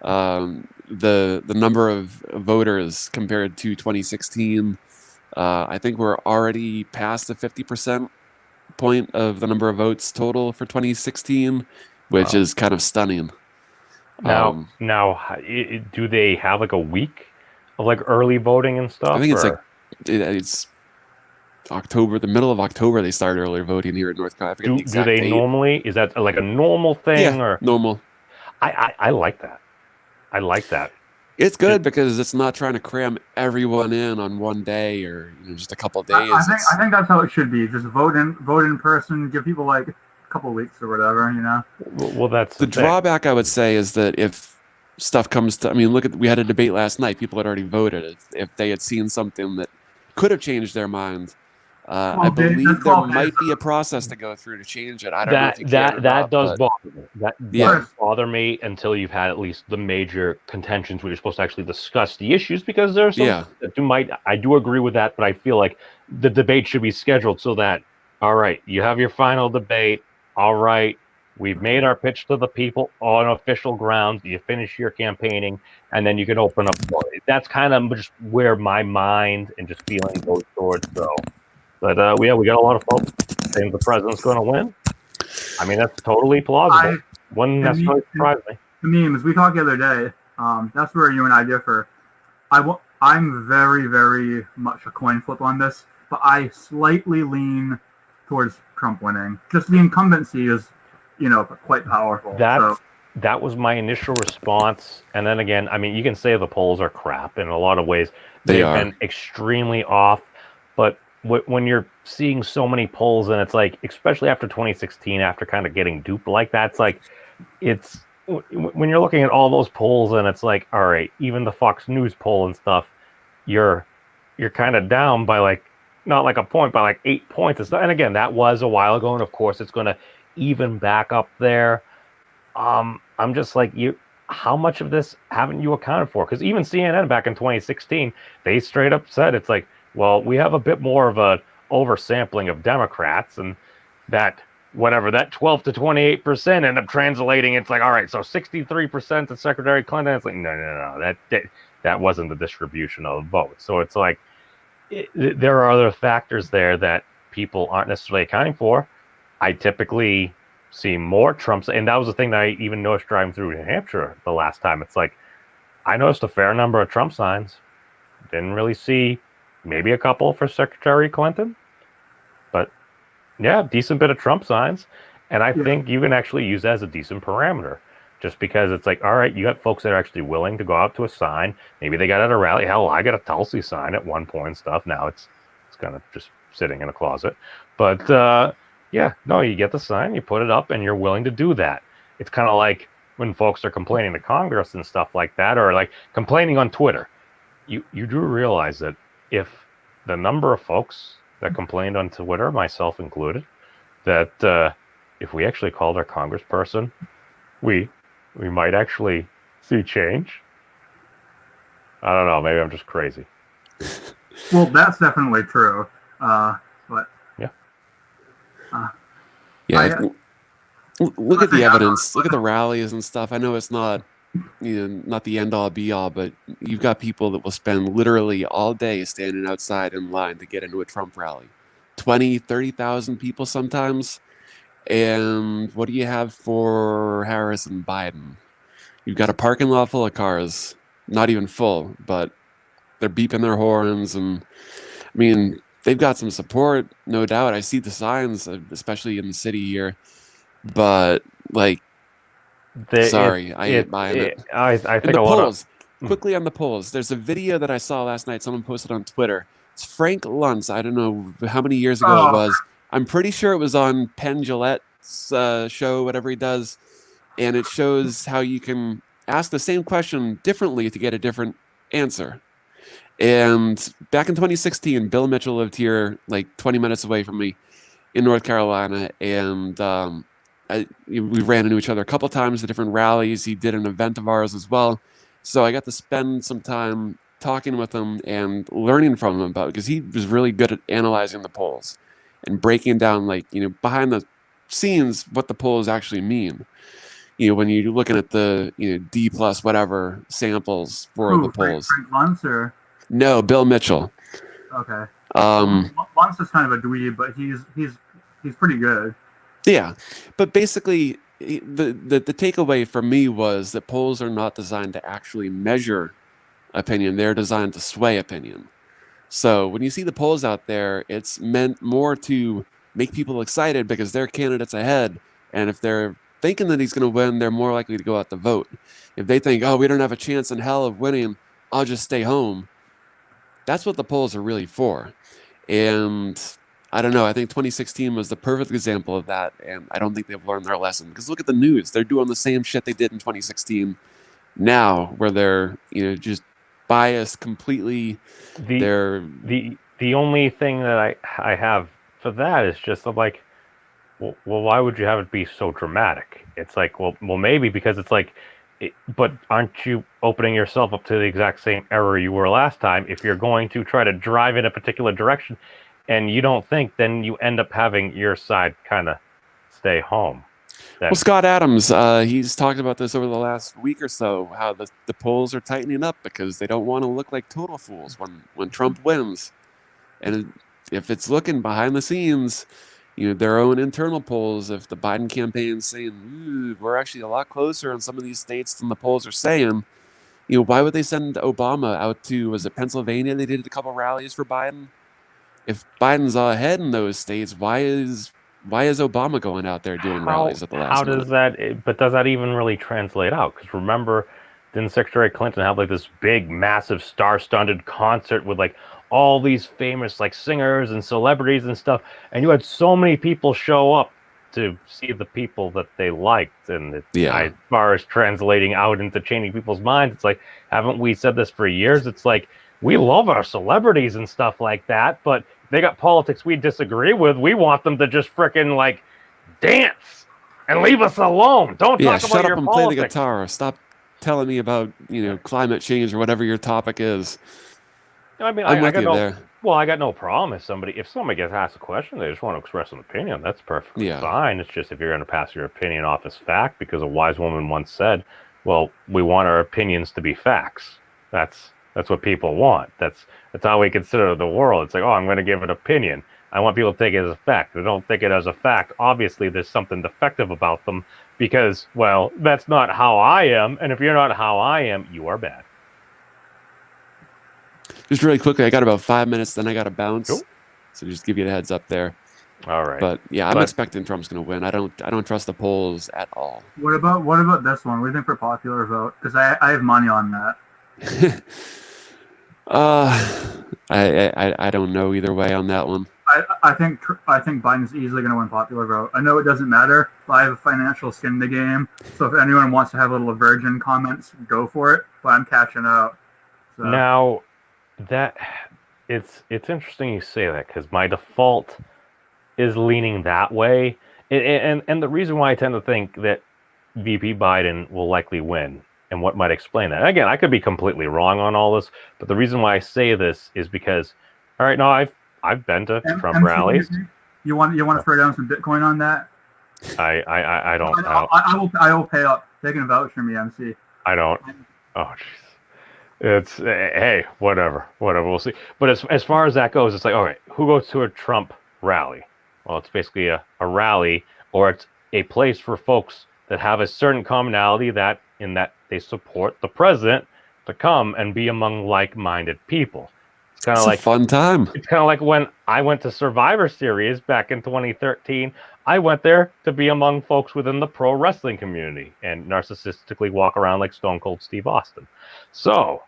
the number of voters compared to 2016, I think we're already past the 50% point of the number of votes total for 2016, which Wow. is kind of stunning. Now, do they have like a week of like early voting and stuff? I think it's or- like it's October, the middle of October. They started early voting here in North Carolina. I forget the do exact they date. normally? Is that like a normal thing? Yeah, Or normal. I like that. I like that. It's good because it's not trying to cram everyone in on one day or just a couple of days. I think that's how it should be. Just vote in person. Give people like a couple weeks or whatever. Well, that's the the thing. drawback, I would say, is that if stuff comes to, we had a debate last night. People had already voted. If they had seen something that could have changed their mind, I believe there might be a process to go through to change it. I don't know if you can or that not, does but bother me. That Yeah. does bother me until you've had at least the major contentions where you're supposed to actually discuss the issues, because there's some Yeah. that I do agree with that, but I feel like the debate should be scheduled so that, all right, you have your final debate. All right, we've made our pitch to the people on official grounds. You finish your campaigning, and then you can open up. That's kind of just where my mind and just feeling goes towards. So, but we got a lot of folks saying the president's going to win. I mean, that's totally plausible. Wouldn't necessarily surprise me. The memes we talked the other day. That's where you and I differ. I'm very, very much a coin flip on this, but I slightly lean towards Trump winning. Just the incumbency is, quite powerful. That was my initial response, and then again, I mean, you can say the polls are crap in a lot of ways. They've been extremely off, but when you're seeing so many polls, and it's like, especially after 2016, after kind of getting duped like that, it's like, when you're looking at all those polls, and it's like, all right, even the Fox News poll and stuff, you're kind of down by like, not like a point, by like 8 points and stuff. And again, that was a while ago, and of course it's going to even back up there. I'm just like, how much of this haven't you accounted for? Because even CNN back in 2016, they straight up said, it's like, well, we have a bit more of a oversampling of Democrats, and that 12 to 28% end up translating. It's like, all right, so 63% to Secretary Clinton. It's like, no, that wasn't the distribution of votes. So it's like, there are other factors there that people aren't necessarily accounting for. I typically see more Trumps, and that was the thing that I even noticed driving through New Hampshire the last time. It's like, I noticed a fair number of Trump signs. Didn't really see maybe a couple for Secretary Clinton, but yeah, decent bit of Trump signs. And I think you can actually use that as a decent parameter, just because it's like, all right, you got folks that are actually willing to go out to a sign. Maybe they got at a rally. Hell, I got a Tulsi sign at one point and stuff. Now it's kind of just sitting in a closet. But yeah, no, you get the sign, you put it up, and you're willing to do that. It's kind of like when folks are complaining to Congress and stuff like that, or like complaining on Twitter. You do realize that if the number of folks that complained on Twitter, myself included, that if we actually called our congressperson, we might actually see change. I don't know. Maybe I'm just crazy. Well, that's definitely true. But look at the evidence. Look at the rallies and stuff. I know it's not not the end all be all, but you've got people that will spend literally all day standing outside in line to get into a Trump rally. 20, 30,000 people sometimes. And what do you have for Harris and Biden? You've got a parking lot full of cars, not even full, but they're beeping their horns. And I mean, they've got some support, no doubt. I see the signs, especially in the city here. But like, sorry, I ain't buying it. I think and the a lot polls, quickly on the polls. There's a video that I saw last night. Someone posted on Twitter. It's Frank Luntz. I don't know how many years ago it was. I'm pretty sure it was on Penn Jillette's show, whatever he does. And it shows how you can ask the same question differently to get a different answer. And back in 2016, Bill Mitchell lived here like 20 minutes away from me in North Carolina. And we ran into each other a couple times at different rallies. He did an event of ours as well. So I got to spend some time talking with him and learning from him about it, because he was really good at analyzing the polls. and breaking down, like, behind the scenes what the polls actually mean. When you're looking at the D plus whatever samples for the polls. Frank Luntz or No, Bill Mitchell. okay. Um, Luntz is kind of a dweeb, but he's pretty good. Yeah, but basically, the takeaway for me was that polls are not designed to actually measure opinion; they're designed to sway opinion. So when you see the polls out there, it's meant more to make people excited because their candidate's ahead, and if they're thinking that he's going to win, they're more likely to go out to vote. If they think, oh, we don't have a chance in hell of winning, I'll just stay home. That's what the polls are really for. And I don't know. I think 2016 was the perfect example of that, and I don't think they've learned their lesson. Because look at the news; they're doing the same shit they did in 2016 now, where they're just biased completely. The only thing that I have for that is just like, well, why would you have it be so dramatic? It's like, well, maybe because it's like, but aren't you opening yourself up to the exact same error you were last time? If you're going to try to drive in a particular direction, and you don't think, then you end up having your side kind of stay home. Well, Scott Adams, he's talked about this over the last week or so, how the polls are tightening up because they don't want to look like total fools when Trump wins. And if it's looking behind the scenes, their own internal polls, if the Biden campaign's saying, we're actually a lot closer in some of these states than the polls are saying, why would they send Obama out to, was it Pennsylvania? They did a couple rallies for Biden. If Biden's ahead in those states, why is Obama going out there doing rallies at the last minute? Does that even really translate out? Because remember, didn't Secretary Clinton have like this big, massive, star-studded concert with like all these famous like singers and celebrities and stuff, and you had so many people show up to see the people that they liked, and as far as translating out into changing people's minds, it's like, haven't we said this for years? It's like, we love our celebrities and stuff like that, but they got politics we disagree with. We want them to just frickin' like dance and leave us alone. Don't talk about your politics. Shut up and play the guitar. Stop telling me about climate change or whatever your topic is. I mean, I got no problem if somebody gets asked a question, they just want to express an opinion. That's perfectly fine. It's just if you're going to pass your opinion off as fact, because a wise woman once said, "Well, we want our opinions to be facts." That's what people want. That's how we consider the world. It's like, oh, I'm going to give an opinion. I want people to take it as a fact. If they don't take it as a fact, obviously there's something defective about them because, well, that's not how I am. And if you're not how I am, you are bad. Just really quickly, I got about 5 minutes, then I got to bounce. Cool. So just give you the heads up there. All right. But yeah, I'm expecting Trump's going to win. I don't trust the polls at all. What about this one? What do you think for popular vote? Because I have money on that. I don't know either way on that one. I think Biden's easily going to win popular vote. I know it doesn't matter, but I have a financial skin in the game. So if anyone wants to have little virgin comments, go for it. But I'm cashing out. So. Now, it's interesting you say that because my default is leaning that way, and the reason why I tend to think that VP Biden will likely win. And what might explain that? Again, I could be completely wrong on all this, but the reason why I say this is because, all right, no, I've been to Trump rallies. You want to throw down some Bitcoin on that? I don't. I will pay up. They can vouch for me, MC. I don't. Oh, jeez. It's hey, whatever. We'll see. But as far as that goes, it's like, all right, who goes to a Trump rally? Well, it's basically a rally, or it's a place for folks that have a certain commonality that they support the president to come and be among like-minded people. It's kind of like a fun time. It's kind of like when I went to Survivor Series back in 2013. I went there to be among folks within the pro wrestling community and narcissistically walk around like Stone Cold Steve Austin. So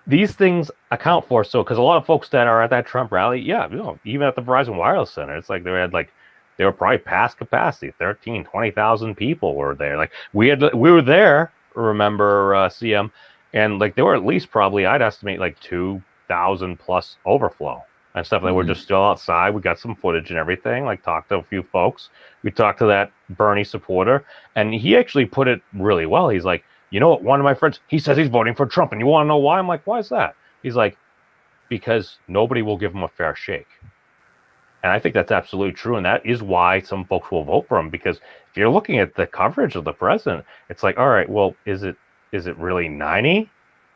these things account for because a lot of folks that are at that Trump rally, even at the Verizon Wireless Center, it's like they were probably past capacity. 20,000 people were there. Like we were there, remember, CM, and like there were at least probably, I'd estimate, like 2,000 plus overflow and stuff. They were just still outside. We got some footage and everything, like talked to a few folks. We talked to that Bernie supporter, and he actually put it really well. He's like, you know what, one of my friends, he says he's voting for Trump, and you want to know why? I'm like, why is that? He's like, because nobody will give him a fair shake. And I think that's absolutely true. And that is why some folks will vote for him, because if you're looking at the coverage of the president, it's like, all right, well, is it really 90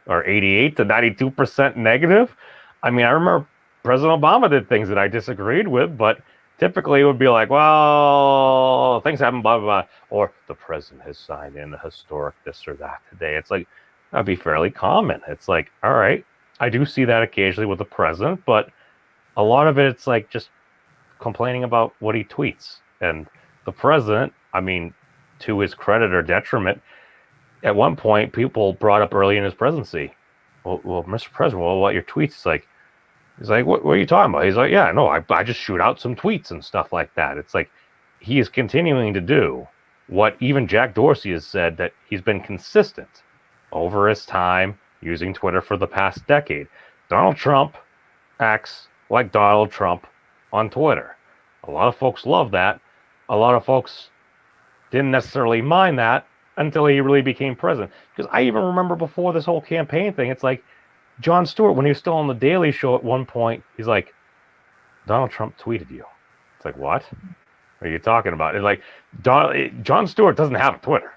or 88 to 92% negative? I mean, I remember President Obama did things that I disagreed with, but typically it would be like, well, things happen, blah, blah, blah. Or the president has signed in a historic this or that today. It's like, that'd be fairly common. It's like, all right, I do see that occasionally with the president, but a lot of it, it's like just complaining about what he tweets. And the president, I mean, to his credit or detriment, at one point, people brought up early in his presidency, well, Mr. President, well, what your tweets? He's like, what are you talking about? He's like, yeah, no, I just shoot out some tweets and stuff like that. It's like he is continuing to do what even Jack Dorsey has said, that he's been consistent over his time using Twitter for the past decade. Donald Trump acts like Donald Trump on Twitter. A lot of folks love that. A lot of folks didn't necessarily mind that until he really became president. Because I even remember before this whole campaign thing, it's like Jon Stewart, when he was still on the Daily Show at one point, he's like, Donald Trump tweeted you. It's like, what? What are you talking about? It's like, Jon Stewart doesn't have a Twitter.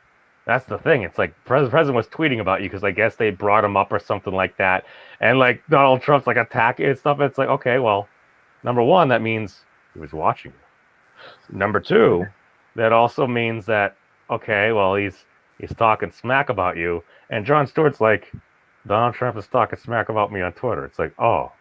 That's the thing. It's like the president was tweeting about you because I guess they brought him up or something like that. And like Donald Trump's like attacking and stuff. It's like, okay, well, number one, that means he was watching you. Number two, that also means that, okay, well, he's talking smack about you. And Jon Stewart's like, Donald Trump is talking smack about me on Twitter. It's like, oh,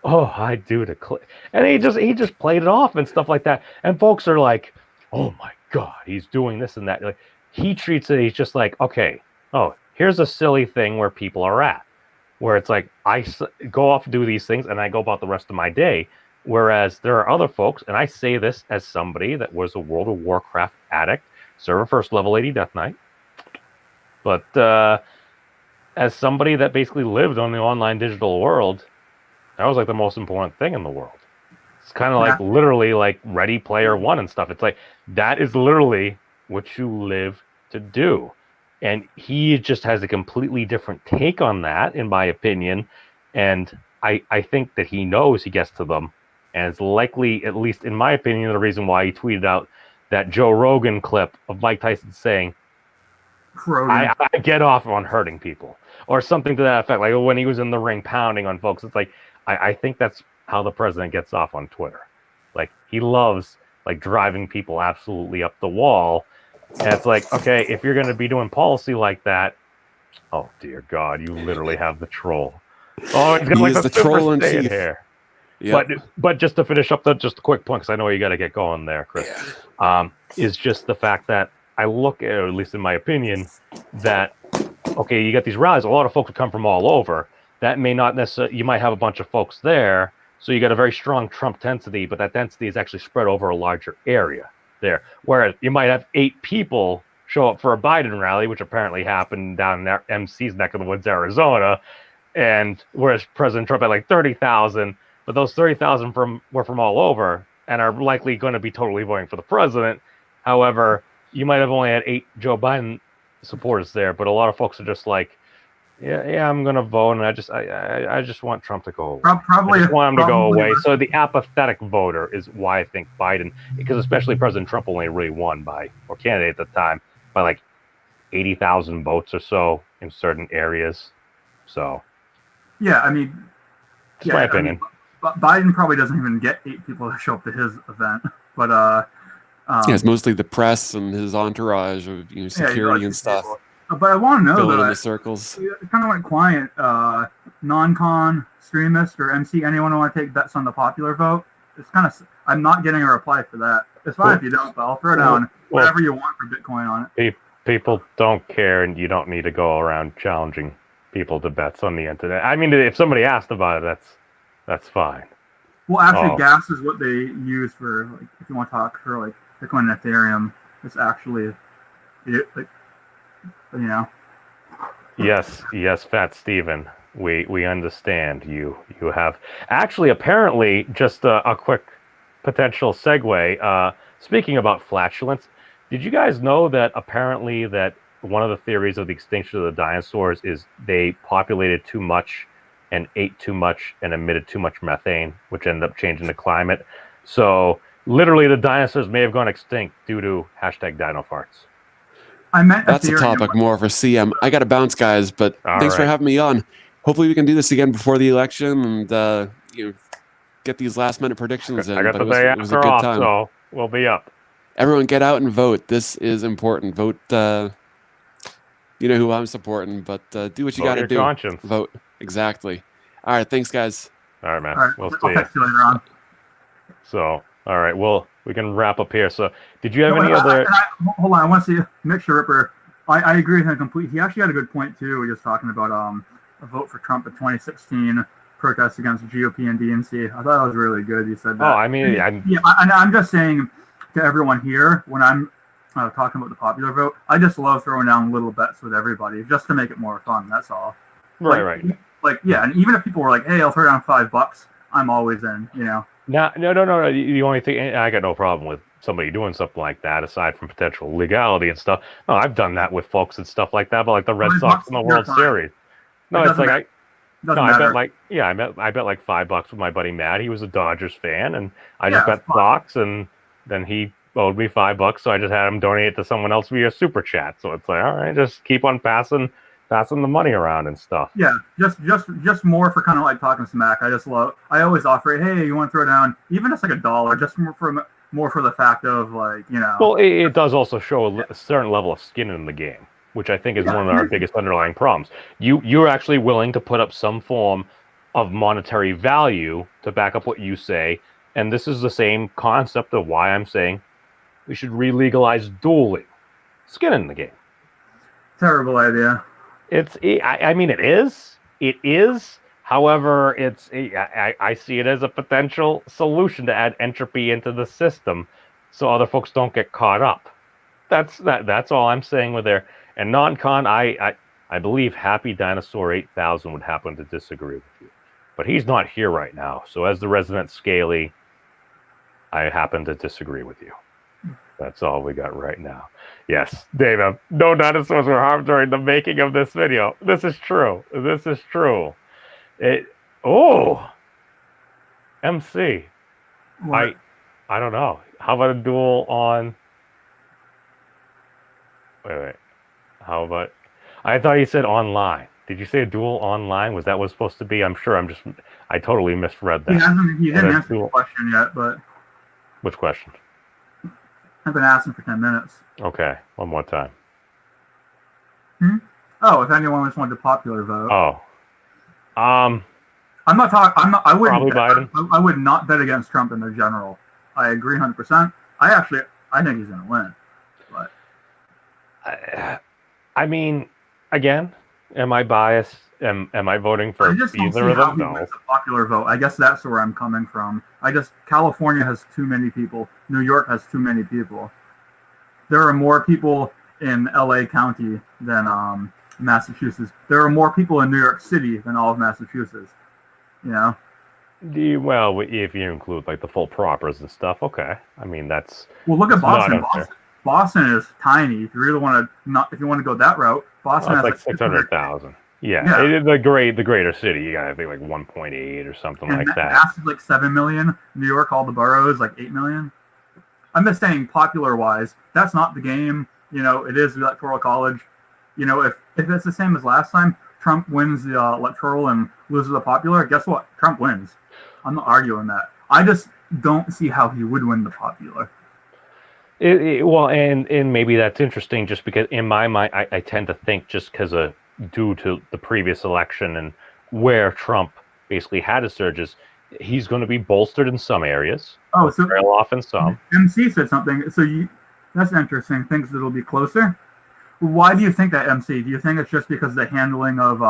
I do declare. And he just played it off and stuff like that. And folks are like, oh my God, he's doing this and that. Like, he treats it, he's just like, okay, oh, here's a silly thing where people are at. Where it's like, I go off and do these things and I go about the rest of my day. Whereas there are other folks, and I say this as somebody that was a World of Warcraft addict, server first level 80 Death Knight. But as somebody that basically lived on the online digital world, that was like the most important thing in the world. It's kind of like literally like Ready Player One and stuff. It's like, that is literally what you live to do. And he just has a completely different take on that, in my opinion. And I think that he knows he gets to them. And it's likely, at least in my opinion, the reason why he tweeted out that Joe Rogan clip of Mike Tyson saying, I get off on hurting people, or something to that effect. Like when he was in the ring pounding on folks, it's like, I think that's how the president gets off on Twitter. Like, he loves like driving people absolutely up the wall. And it's like, okay, if you're going to be doing policy like that, oh dear God, you literally have the troll. Oh, he's got like the troll in here. Yep. But just to finish up, just a quick point, because I know you got to get going there, Chris. Yeah. Is just the fact that I look at, or at least in my opinion, that okay, you got these rallies. A lot of folks would come from all over. That may not necessarily. You might have a bunch of folks there, so you got a very strong Trump density, but that density is actually spread over a larger area there. Whereas you might have 8 people show up for a Biden rally, which apparently happened down in MC's neck of the woods, Arizona, and whereas President Trump had like 30,000. But those 30,000 were from all over and are likely going to be totally voting for the president. However, you might have only had 8 Joe Biden supporters there, but a lot of folks are just like, yeah, I'm going to vote, and I just want Trump to go away. I just want him to go away. So the apathetic voter is why I think Biden, because especially President Trump only really won or candidate at the time, by like 80,000 votes or so in certain areas. So. Yeah, I mean. That's my opinion. Biden probably doesn't even get 8 people to show up to his event, but it's mostly the press and his entourage of security and stuff. People. But I want to know that in the circles. It kind of went quiet. Non-con, streamist, or MC. Anyone want to take bets on the popular vote? It's kind of. I'm not getting a reply for that. It's fine if you don't, but I'll throw down whatever you want for Bitcoin on it. People don't care, and you don't need to go around challenging people to bets on the internet. I mean, if somebody asked about it, that's fine. Well, actually, gas is what they use for, like, if you want to talk for, like, Bitcoin and Ethereum. It's actually, like, you know. Yes, Fat Steven. We understand. You have actually, apparently, just a quick potential segue. Speaking about flatulence, did you guys know that apparently that one of the theories of the extinction of the dinosaurs is they populated too much and ate too much and emitted too much methane, which ended up changing the climate? So literally, the dinosaurs may have gone extinct due to hashtag dino farts. I meant That's a theory. topic more for CM. I got to bounce, guys, but All thanks for right. having me on. Hopefully, we can do this again before the election and get these last minute predictions I in. got But the it day was a after good off, time. so we'll be up. Everyone, get out and vote. This is important. Vote. You know who I'm supporting, but do what you Vote got to your do. conscience. Vote exactly. All right, thanks, guys. All right, man. All right, We'll see I'll you. text you later on. So, all right. Well, we can wrap up here. So, did you have No, any other? Hold on, I want to see make sure Ripper. I agree with him completely. He actually had a good point too. We were just talking about a vote for Trump in 2016 protests against GOP and DNC. I thought that was really good. You said that. Oh, I mean, I'm just saying to everyone here when I'm talking about the popular vote, I just love throwing down little bets with everybody just to make it more fun. That's all. right. Like yeah, and even if people were like, "Hey, I'll throw down $5," I'm always in. You know. No. The only thing I got no problem with somebody doing something like that, aside from potential legality and stuff. No, I've done that with folks and stuff like that, but like the Red Sox in the World Series. No, it's like I bet like I bet like $5 with my buddy Matt. He was a Dodgers fan, and I just bet Sox, and then he owed me $5, so I just had him donate it to someone else via super chat. So it's like, all right, just keep on passing the money around and stuff. Yeah, just more for kind of like talking smack. I always offer, hey, you want to throw down even just like $1, just more for the fact of like, you know. Well, it does also show a certain level of skin in the game, which I think is one of our biggest underlying problems. You're actually willing to put up some form of monetary value to back up what you say, and this is the same concept of why I'm saying we should re-legalize dueling. Skin in the game. Terrible idea. I mean, it is. It is. However, I see it as a potential solution to add entropy into the system, so other folks don't get caught up. That's all I'm saying with there. And non-con, I believe Happy Dinosaur 8000 would happen to disagree with you, but he's not here right now. So as the resident Scaly, I happen to disagree with you. That's all we got right now. Yes, David, no dinosaurs were harmed during the making of this video. This is true. MC. What? I don't know. How about a duel on... Wait. How about... I thought you said online. Did you say a duel online? Was that what it was supposed to be? I'm sure I totally misread that. He didn't answer the question yet, but... Which question? I've been asking for 10 minutes. Okay, one more time. Oh, if anyone just wanted a popular vote. Oh. I'm not talking. I wouldn't. Probably Biden. I would not bet against Trump in the general. I agree 100%. I think he's going to win. But I mean, again, am I biased? Am I voting for either of them? No. It's a popular vote. I guess that's where I'm coming from. California has too many people. New York has too many people. There are more people in LA County than Massachusetts. There are more people in New York City than all of Massachusetts. You know? Well, if you include like the full propers and stuff, okay. I mean, that's... Well, look at Boston. Boston is tiny. If you really want to go that route, Boston has like 600,000. Yeah. The greater city, you got to think like 1.8 or something like that. Mass is like 7 million. New York, all the boroughs, like 8 million. I'm just saying, popular-wise, that's not the game. You know, it is the Electoral College. You know, if it's the same as last time, Trump wins the electoral and loses the popular, guess what? Trump wins. I'm not arguing that. I just don't see how he would win the popular. Well, and maybe that's interesting just because in my mind, I tend to think just because due to the previous election and where Trump basically had his surges, he's going to be bolstered in some areas. Oh, so trail off in some. MC said something. So that's interesting. Thinks it'll be closer. Why do you think that, MC? Do you think it's just because of the handling of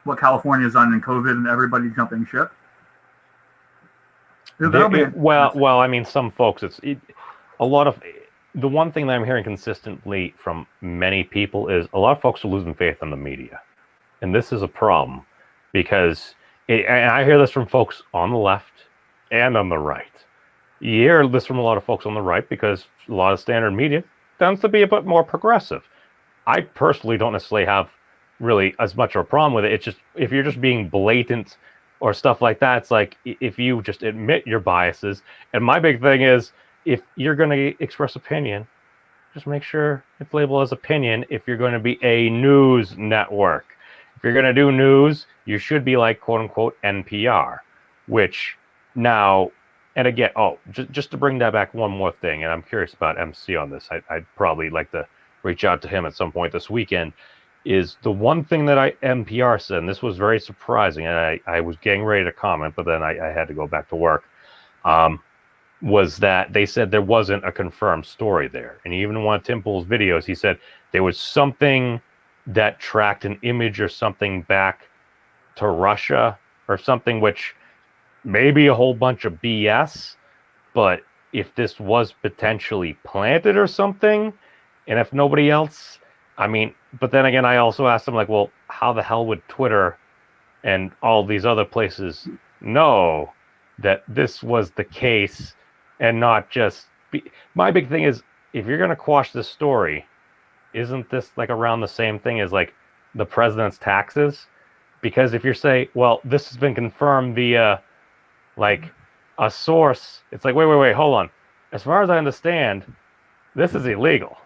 what California's done in COVID and everybody jumping ship? Well, I mean, some folks, a lot of the one thing that I'm hearing consistently from many people is a lot of folks are losing faith in the media, and this is a problem because and I hear this from folks on the left and on the right. You hear this from a lot of folks on the right because a lot of standard media tends to be a bit more progressive. I personally don't necessarily have really as much of a problem with it. It's just if you're just being blatant or stuff like that. It's like if you just admit your biases. And my big thing is, if you're going to express opinion, just make sure it's labeled as opinion. If you're going to be a news network, if you're going to do news, you should be like quote unquote NPR, which now, and again, just to bring that back one more thing, and I'm curious about MC on this. I'd probably like to reach out to him at some point this weekend. Is the one thing that NPR said, and this was very surprising, and I was getting ready to comment, but then I had to go back to work. Was that they said there wasn't a confirmed story there. And even in one of Tim Pool's videos, he said there was something that tracked an image or something back to Russia or something, which may be a whole bunch of BS. But if this was potentially planted or something, and if nobody else, I mean, but then again, I also asked him, like, well, how the hell would Twitter and all these other places know that this was the case? And not just my big thing is, if you're going to quash this story, isn't this like around the same thing as like the president's taxes? Because if you're saying, well, this has been confirmed via like a source, it's like, wait, hold on. As far as I understand, this is illegal.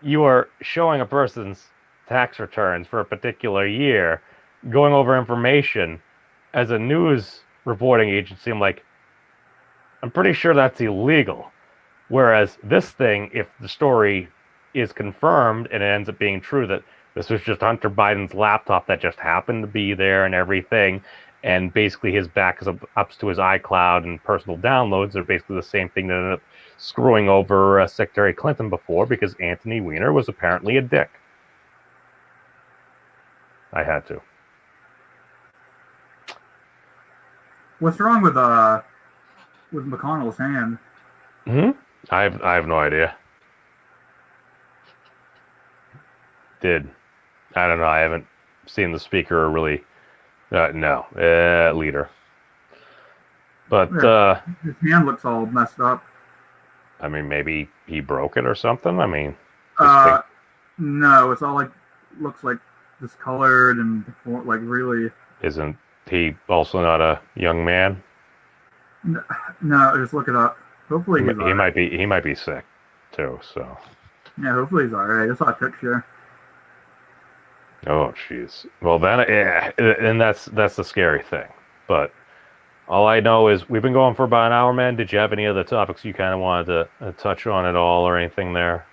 You are showing a person's tax returns for a particular year, going over information as a news reporting agency. I'm pretty sure that's illegal. Whereas this thing, if the story is confirmed and it ends up being true that this was just Hunter Biden's laptop that just happened to be there and everything, and basically his back is up to his iCloud and personal downloads are basically the same thing that ended up screwing over Secretary Clinton before, because Anthony Weiner was apparently a dick. I had to. What's wrong with McConnell's hand? I have no idea. I don't know. I haven't seen the speaker really. Leader. But his hand looks all messed up. I mean, maybe he broke it or something. I mean, no, it's all looks like discolored and like really. Isn't he also not a young man? No, just look it up. Hopefully he might be sick too. So yeah, hopefully he's all right. I saw a picture. Oh, jeez. Well, then, and that's the scary thing. But all I know is we've been going for about an hour, man. Did you have any other topics you kind of wanted to touch on at all, or anything there?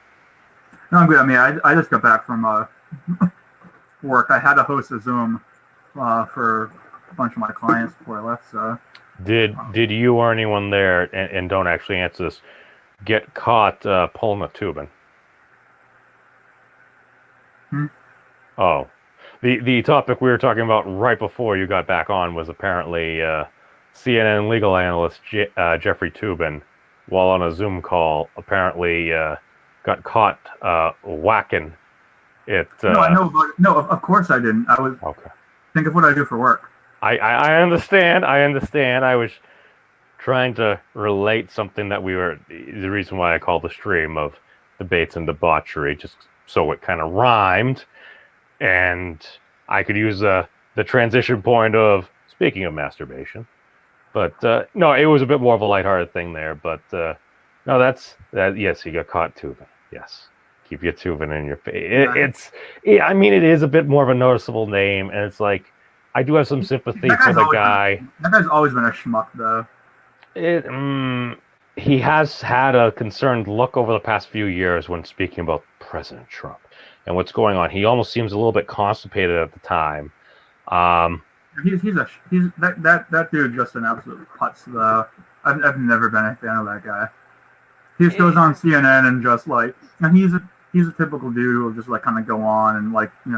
No, I'm good. I mean, I just got back from work. I had to host a Zoom for a bunch of my clients before I left. So, did you or anyone there, and don't actually answer this, get caught pulling a tubing? Oh, the topic we were talking about right before you got back on was apparently CNN legal analyst Jeffrey Toobin, while on a Zoom call, apparently got caught whacking it. No, I know about it. No, of course I didn't. I was okay. Think of what I do for work. I understand. I was trying to relate something that the reason why I called the stream of debates and debauchery, just so it kind of rhymed. And I could use the transition point of speaking of masturbation, but no, it was a bit more of a lighthearted thing there. But no, that. Yes, he got caught tubing. Yes, keep your tubing in your face. I mean, it is a bit more of a noticeable name, and it's like I do have some sympathy for the guy. That guy's always been a schmuck, though. He has had a concerned look over the past few years when speaking about President Trump and what's going on. He almost seems a little bit constipated at the time. He's that dude just an absolute putz, though. I've never been a fan of that guy. He just goes on CNN and just and he's a typical dude who will just kind of go on and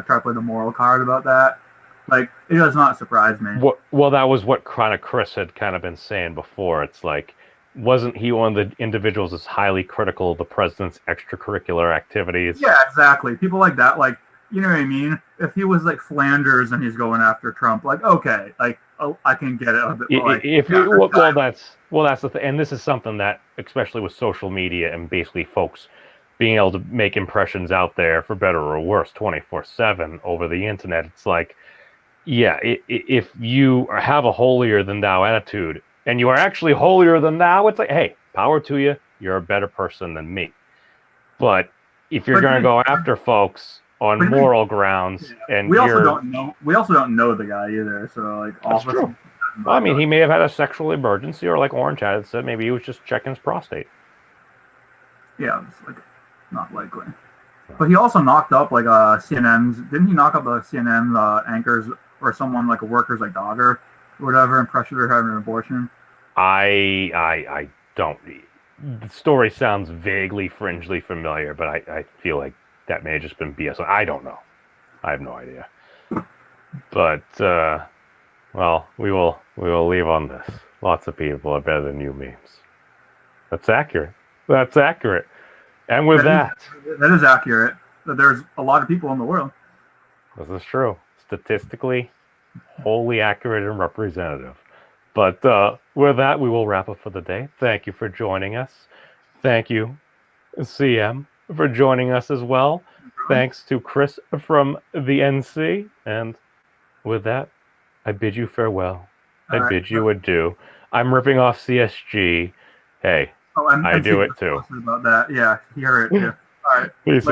try to play the moral card about that. It does not surprise me. Well, that was what Chris had kind of been saying before. It's wasn't he one of the individuals that's highly critical of the president's extracurricular activities? Yeah, exactly. People like that, you know what I mean? If he was Flanders and he's going after Trump, okay, I can get it a bit. That's the thing. And this is something that, especially with social media and basically folks being able to make impressions out there for better or worse 24/7 over the internet, it's yeah, if you have a holier than thou attitude and you are actually holier than thou, it's like, hey, power to you. You're a better person than me. But if you're going to go after folks on moral grounds, and we also don't know. We also don't know the guy either. So like, that's true. Well, I mean, he may have had a sexual emergency, or like Orange had said, maybe he was just checking his prostate. Yeah, it's like not likely. But he also knocked up like CNN's. Didn't he knock up the CNN anchors or someone like a worker's like daughter or whatever, and pressured her having an abortion? I don't. The story sounds vaguely, fringely familiar, but I feel like that may have just been BS. I don't know. I have no idea. But well, we will leave on this. Lots of people are better than you memes. That's accurate. That's accurate. And with that is accurate. That there's a lot of people in the world. This is true. Statistically, wholly accurate and representative. But with that, we will wrap up for the day. Thank you for joining us. Thank you, CM, for joining us as well. Thanks to Chris from the NC. And with that, I bid you farewell. I bid you adieu. I'm ripping off CSG. Hey, I do it too. About that. Yeah, he heard it too. All right. Peace out.